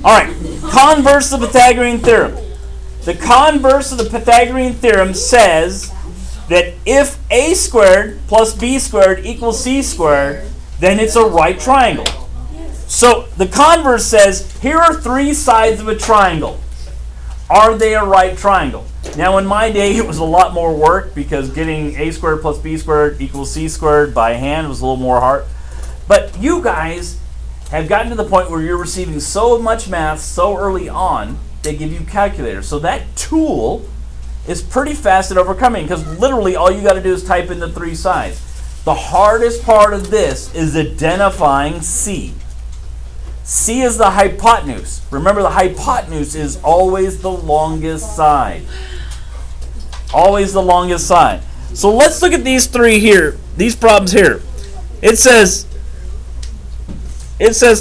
All right, converse of the Pythagorean Theorem. The converse of the Pythagorean Theorem says that if a squared plus b squared equals c squared, then it's a right triangle. So the converse says, here are three sides of a triangle. Are they a right triangle? Now in my day it was a lot more work because getting a squared plus b squared equals c squared by hand was a little more hard. But you guys have gotten to the point where you're receiving so much math so early on, they give you calculators. So that tool is pretty fast at overcoming because literally all you got to do is type in the three sides. The hardest part of this is identifying C. C is the hypotenuse. Remember, the hypotenuse is always the longest side. Always the longest side. So let's look at these three here, these problems here. It says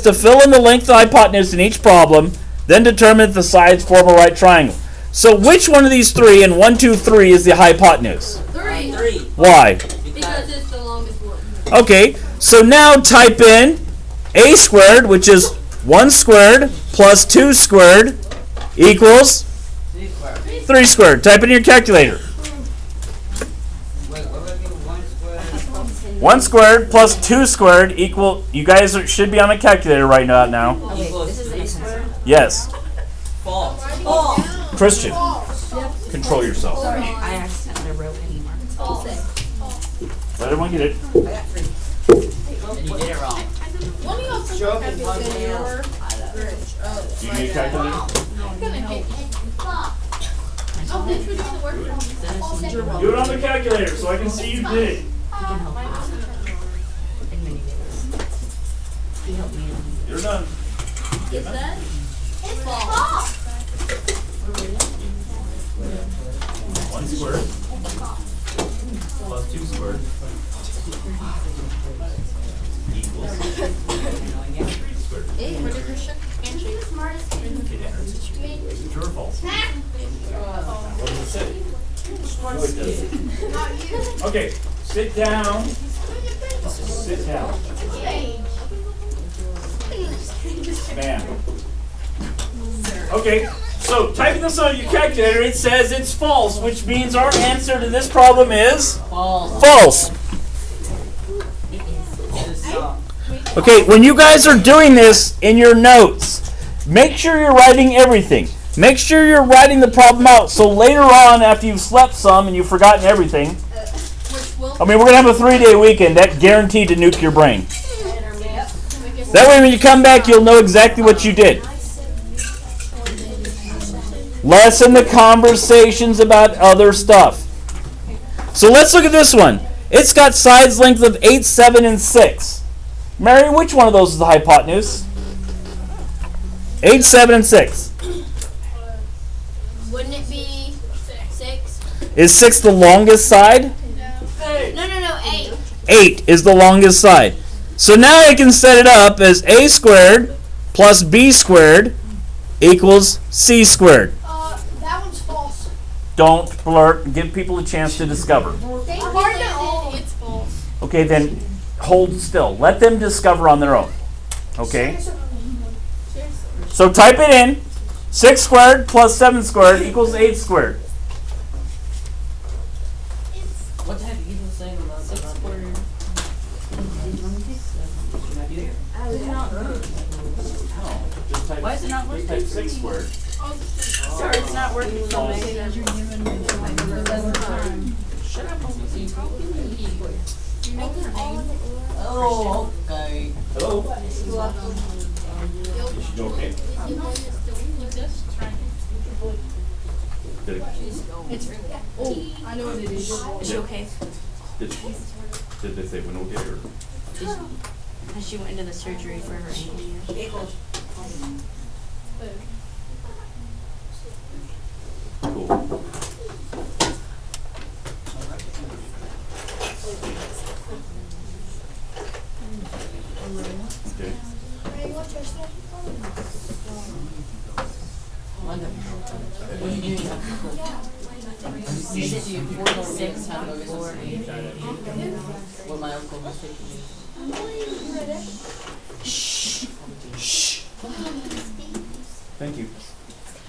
to fill in the length of the hypotenuse in each problem, then determine if the sides form a right triangle. So which one of these three, and 1, 2, 3, is the hypotenuse? 3. Why? Because it's the longest one. Okay, so now type in a squared, which is 1 squared plus 2 squared equals 3 squared. Type in your calculator. 1 squared plus 2 squared equal, you guys should be on a calculator right now. Yes. Christian, control yourself. Sorry, I accidentally wrote anymore. Let everyone get it. You did it wrong. Do you need a calculator? Do it on the calculator so I can see you did it. You're done. Is that? It's 1 squared plus 2 squared equals 3 squared. True or false? What does it say? No, it doesn't. Okay, sit down. Sit down. Man. Okay, so typing this on your calculator, it says it's false, which means our answer to this problem is false. Okay, when you guys are doing this in your notes, make sure you're writing everything. Make sure you're writing the problem out so later on, after you've slept some and you've forgotten everything, I mean, we're going to have a 3-day weekend. That's guaranteed to nuke your brain. That way when you come back, you'll know exactly what you did. Lessen the conversations about other stuff. So let's look at this one. It's got sides length of 8, 7, and 6. Mary, which one of those is the hypotenuse? 8, 7, and 6. Wouldn't it be 6? Is 6 the longest side? No, 8. 8 is the longest side. So now I can set it up as a squared plus b squared equals c squared. That one's false. Don't blurt. Give people a chance to discover. It's false. Okay, then hold still. Let them discover on their own. Okay? So type it in. 6 squared plus 7 squared equals 8 squared. What have you been saying about 6 squared? Why is it not working? Type 6 squared. Sir, it's not working for me. Shut up. Oh, okay. Hello? Is she okay? Did I know what it is. Is she okay? Did they say when okay or? She went into the surgery for her ankle. Cool. Okay. What are you doing? 6 times 4. What my uncle was taking me. Shh. Shh. Thank you.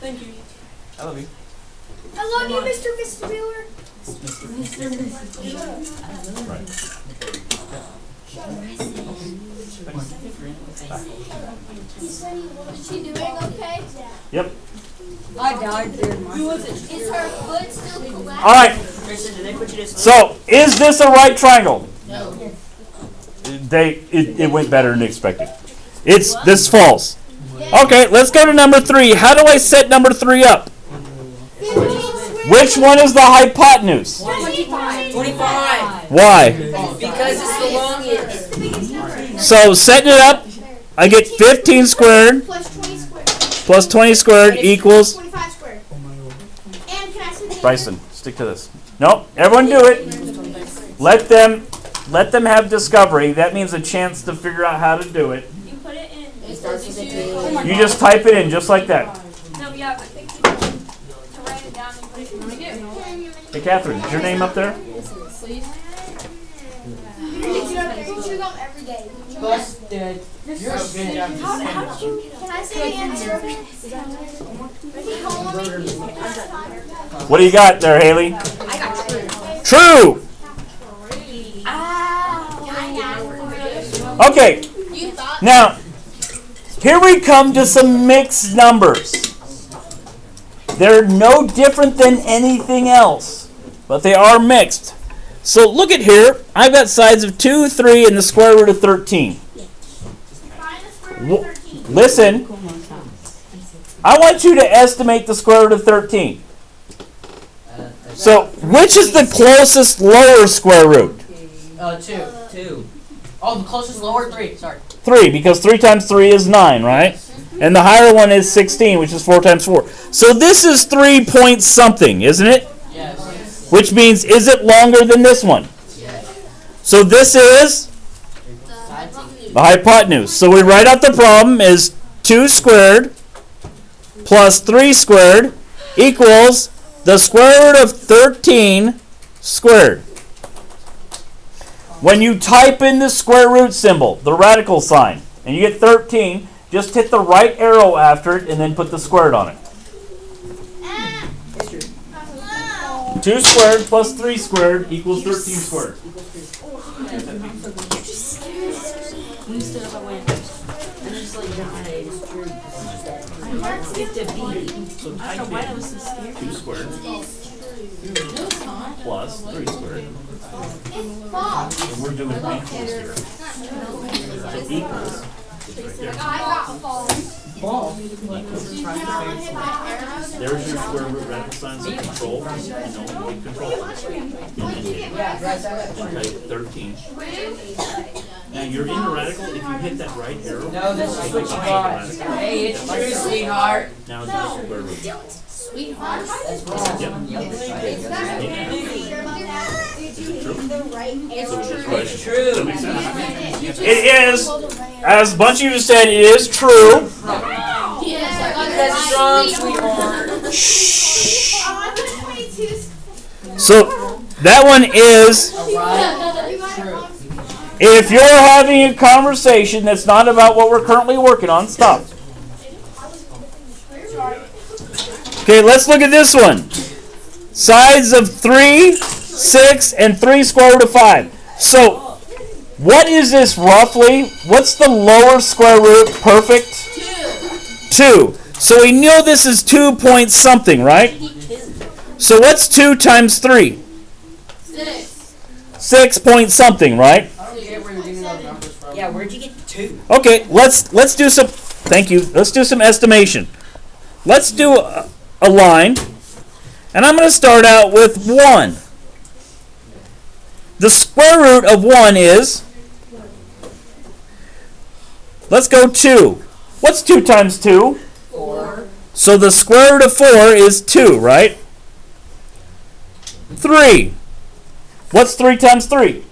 Thank you. I love you. I love you, Mr. Miller. Right. Is she doing okay? Yep. I died there. Is her foot still collapsed? All right. Did they put you to sleep? So, is this a right triangle? No. It went better than expected. This is false. Okay, let's go to number 3. How do I set number 3 up? Which one is the hypotenuse? 25. Why? Because it's the longest. So, setting it up, I get 15 squared Plus 20 squared. plus 20 squared equals... 25 squared. And can I say the Bryson, stick to this. Nope, everyone do it. Let them have discovery. That means a chance to figure out how to do it. You put it in. It starts with a 2. You just type it in just like that. No, yeah, but to write it down and put it in. Hey, Catherine, is your name up there? You chew gum every day. Busted. You're a good Can I say the answer? What do you got there, Haley? I got True! Okay, now, here we come to some mixed numbers. They're no different than anything else, but they are mixed. So look at here. I've got sides of 2, 3, and the square root of 13. Listen, I want you to estimate the square root of 13. So, which is the closest lower square root? 2. Oh, the closest lower 3. Sorry. 3, because 3 times 3 is 9, right? And the higher one is 16, which is 4 times 4. So this is 3 point something, isn't it? Yes. Which means, is it longer than this one? Yes. So this is the hypotenuse. So we write out the problem as 2 squared plus 3 squared equals the square root of 13 squared. When you type in the square root symbol, the radical sign, and you get 13, just hit the right arrow after it and then put the squared on it. 2 squared plus 3 squared equals 13 squared. You stood up and went. And just like died. It's true. My heart skipped a beat. So I don't know why that was so scary. 2 squared plus 3 squared. And we're doing equals here. So equals. I got false. There's your square root radical sign, so control. You know, control. Okay, 13. Now you're in the radical. If you hit that right arrow. No, this is what you got. Hey, it's true, sweetheart. Now it's the square root. Sweetheart? That's wrong. Yep. It's true. That makes sense. It is, as a bunch of you said, it is true. Because it's wrong, sweetheart. So that one is, True. if you're having a conversation that's not about what we're currently working on, stop. Okay, let's look at this one. Sides of 3, 6, and 3 square root of 5. So, what is this roughly? What's the lower square root perfect? 2. So we know this is 2 point something, right? So what's 2 times 3? 6 point something, right? I don't get where you're getting those numbers from. Yeah, where'd you get 2? Okay, let's do some. Thank you. Let's do some estimation. Let's do a line, and I'm going to start out with 1. The square root of 1 is. Let's go 2. What's 2 times 2? 4. So the square root of 4 is 2, right? 3. What's 3 times 3?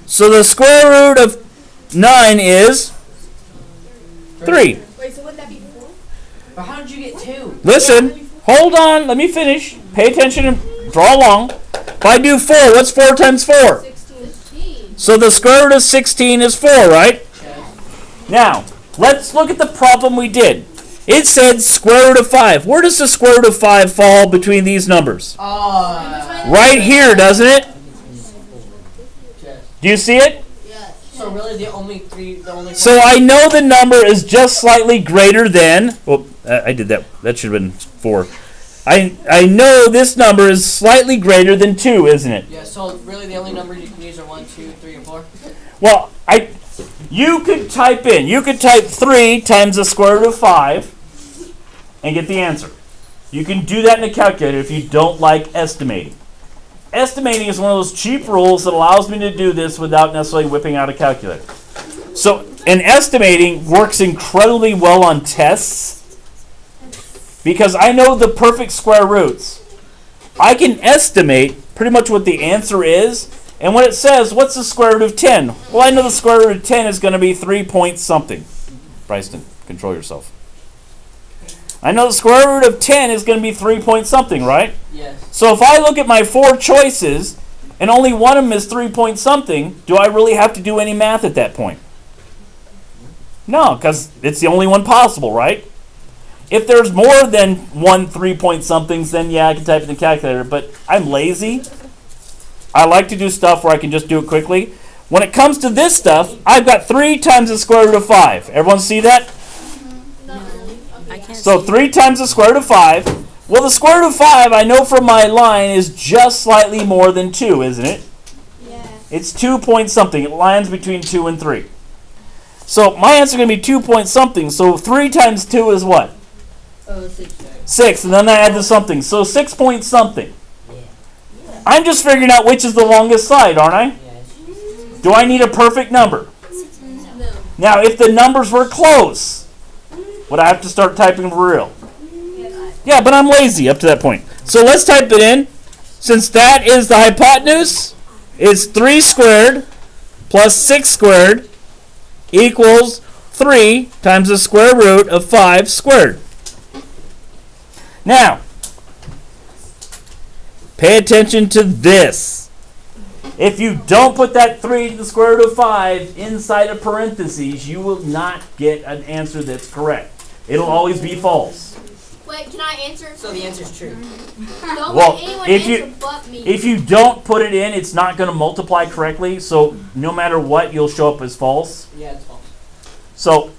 So the square root of 9 is 3. Wait, so wouldn't that be 4? But how did you get 2? Listen, hold on, let me finish. Pay attention and draw along. If I do 4, what's 4 times 4? 16. So the square root of 16 is 4, right? Now, let's look at the problem we did. It said square root of 5. Where does the square root of 5 fall between these numbers? Right here, doesn't it? Do you see it? So really the only So I know the number is just slightly greater than, well, I did that. That should have been 4. I know this number is slightly greater than 2, isn't it? Yeah, so really the only numbers you can use are 1, 2, 3, and 4. Well, you could type 3 times the square root of 5 and get the answer. You can do that in a calculator if you don't like estimating. Estimating is one of those cheap rules that allows me to do this without necessarily whipping out a calculator. So, and estimating works incredibly well on tests because I know the perfect square roots. I can estimate pretty much what the answer is, and when it says, what's the square root of 10? Well, I know the square root of 10 is going to be 3 point something. Bryson, control yourself. I know the square root of 10 is going to be 3 point something, right? Yes. So if I look at my 4 choices and only one of them is 3 point something, do I really have to do any math at that point? No, because it's the only one possible, right? If there's more than one 3 point somethings, then yeah, I can type it in the calculator, but I'm lazy. I like to do stuff where I can just do it quickly. When it comes to this stuff, I've got 3 times the square root of 5. Everyone see that? So 3 times the square root of 5. Well, the square root of 5, I know from my line, is just slightly more than 2, isn't it? Yeah. It's 2 point something. It lands between 2 and 3. So my answer is going to be 2 point something. So 3 times 2 is what? 6. 6. And then I add the something. So 6 point something. I'm just figuring out which is the longest side, aren't I? Do I need a perfect number? No. Now, if the numbers were close, would I have to start typing for real? Yeah, but I'm lazy up to that point. So let's type it in. Since that is the hypotenuse, it's 3 squared plus 6 squared equals 3 times the square root of 5 squared. Now, pay attention to this. If you don't put that 3 to the square root of 5 inside of parentheses, you will not get an answer that's correct. It'll always be false. Wait, can I answer? So the answer is true. Don't Well, let anyone if answer you- but me. If you don't put it in, it's not going to multiply correctly, so no matter what, you'll show up as false. Yeah, it's false. So,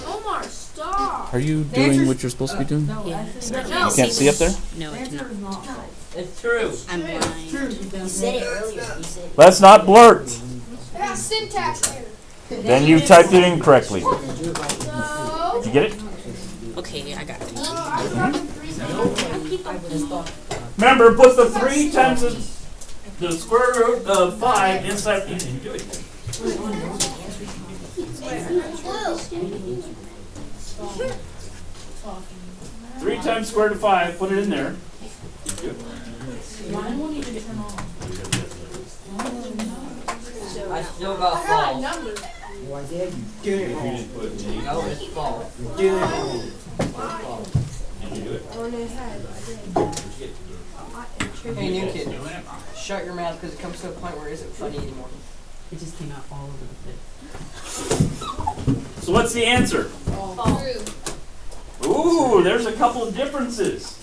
Omar, stop. are you doing what you're supposed to be doing? Yeah. No. You can't see up there? No, it's not. It's true. I'm blind. You said it earlier. You said it. Let's not blurt. That's syntax error. Then you typed it incorrectly. So. Did you get it? Okay, I got it. Remember, put the 3 times the square root of 5 inside. You can do it. 3 times square root of 5, put it in there. I still got false. Numbers. No, it's false. Hey, new kid. Shut your mouth because it comes to a point where it isn't funny anymore. It just came out all over the place. So what's the answer? True. Ooh, there's a couple of differences.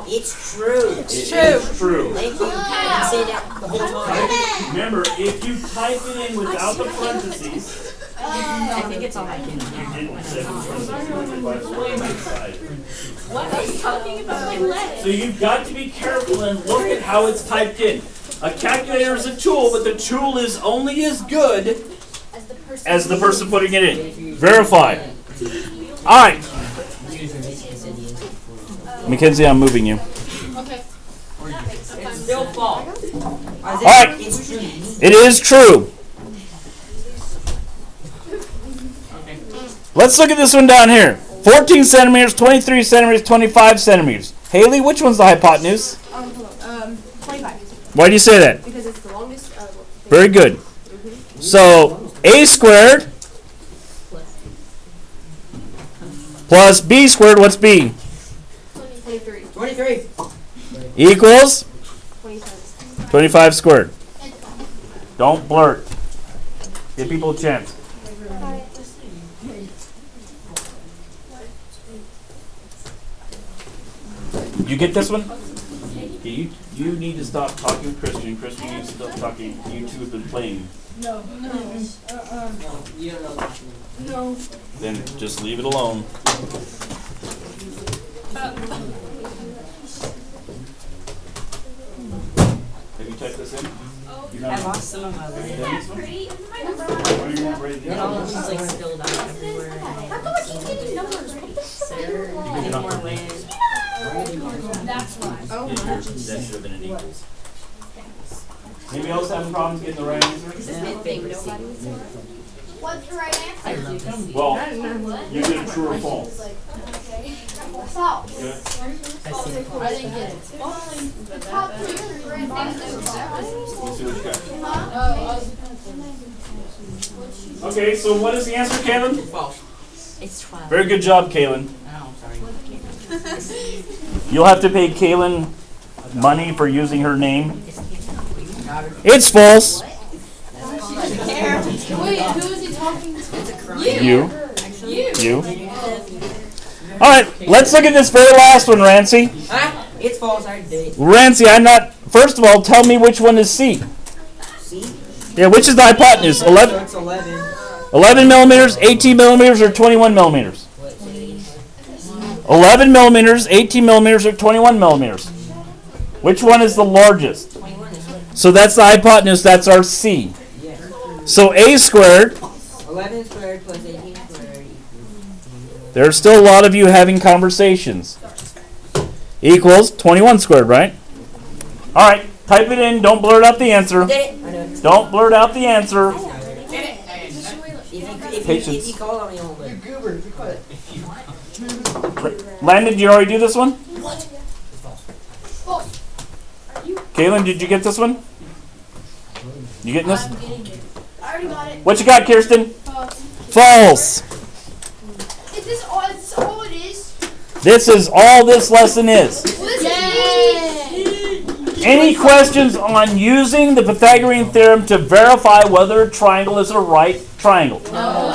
It's true. It's true. Thank you. I say that the whole time. Remember, if you type it in without the parentheses, I think it's all I can so you've got to be careful and look at how it's typed in. A calculator is a tool, but the tool is only as good as the person putting it in. Verify. All right. Mackenzie, I'm moving you. Okay. It's still false. All right. It's true. It is true. Let's look at this one down here. 14 centimeters, 23 centimeters, 25 centimeters. Haley, which one's the hypotenuse? 25. Why do you say that? Because it's the longest. Very good. So, a squared plus b squared, what's b? 23. 23. Equals 27. 25 squared. Don't blurt. Give people a chance. You get this one? Okay, you need to stop talking to Christian. Christian needs to stop talking. You two have been playing. No, you don't know that. No. Then just leave it alone. Have you typed this in? I lost some of my letters. This one? Pretty. Or you want to write it And all down? of these like spilled out everywhere. And I How come I keep getting numbers? What the so fuck? I need more land. That's why. Yeah, that should have been an equals. Anybody else having problems getting the right answer? This is my favorite seat. What's the right answer? I love this seat. Well, you did true or false. False. Good. I see it. I didn't get it. The top two right next to Let's see what you got. Huh? Okay, so what is the answer, Kaylin? False. It's 12. Very good job, Kaylin. Oh, sorry. You'll have to pay Kaylin money for using her name. Got her. It's false. Wait, who is he talking to? You. You. You. All right, let's look at this very last one, Rancy. Ah, it's false. I already did it. Rancy, I'm not. First of all, tell me which one is C. See? Yeah, which is the hypotenuse? So 11, it's 11. 11 millimeters, 18 millimeters, or 21 millimeters? 11 millimeters, 18 millimeters, or 21 millimeters? Which one is the largest? 21 is what? So that's the hypotenuse. That's our C. Yeah. So A squared. 11 squared plus 18 squared There's still a lot of you having conversations. Equals 21 squared, right? All right, type it in. Don't blurt out the answer. Did it? I know. Don't blurt out the answer. If you call on me, I won't let it. Landon, did you already do this one? Kaylin, did you get this one? You getting this? I already got it. What you got, Kirsten? False. False. Is this all it is? This is all this lesson is. Well, this is Any questions on using the Pythagorean theorem to verify whether a triangle is a right triangle? No.